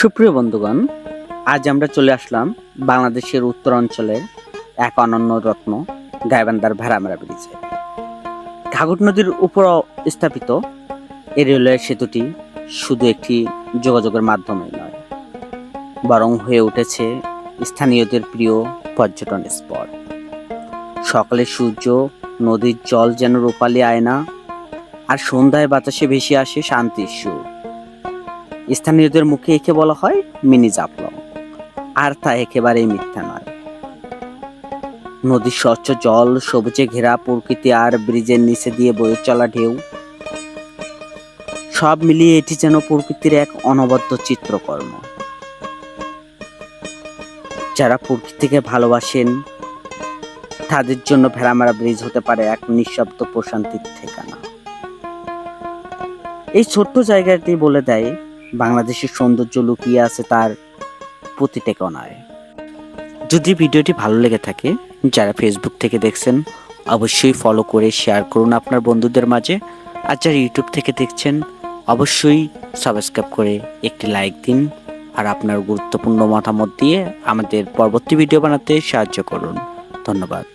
সুপ্রিয় বন্ধুগণ, আজ আমরা চলে আসলাম বাংলাদেশের উত্তরাঞ্চলের এক অনন্য রত্ন গাইবান্ধার ভেড়ামারা ব্রিজে। ঘাঘট নদীর উপর স্থাপিত এই রেলওয়ে সেতুটি শুধু একটি যোগাযোগের মাধ্যমই নয়, বরং হয়ে উঠেছে স্থানীয়দের প্রিয় পর্যটন স্পট। সকালে সূর্য, নদীর জল যেন রূপালী আয়না, আর সন্ধ্যায় বাতাসে ভেসে আসে শান্তির সুর। স্থানীয়দের মুখে একে বলা হয় মিনি জাফলং, আর তা একেবারেই মিথ্যা নয়। নদীর স্বচ্ছ জল, সবুজে ঘেরা প্রকৃতি আর ব্রিজের নিচে দিয়ে বয়ে চলা ঢেউ, সব মিলিয়ে এটি যেন প্রকৃতির এক অনবদ্য চিত্রকর্ম। যারা প্রকৃতিকে ভালোবাসেন তাদের জন্য ভেড়ামারা ব্রিজ হতে পারে এক নিঃশব্দ প্রশান্তির ঠিকানা। এই ছোট্ট জায়গাটি বলে দেয় বাংলাদেশের সৌন্দর্য লুকিয়ে আছে তার প্রতিটা কোণায়। যদি ভিডিওটি ভালো লেগে থাকে, যারা ফেসবুক থেকে দেখছেন অবশ্যই ফলো করে শেয়ার করুন আপনার বন্ধুদের মাঝে, আর যারা ইউটিউব থেকে দেখছেন অবশ্যই সাবস্ক্রাইব করে একটি লাইক দিন, আর আপনার গুরুত্বপূর্ণ মতামত দিয়ে আমাদের পরবর্তী ভিডিও বানাতে সাহায্য করুন। ধন্যবাদ।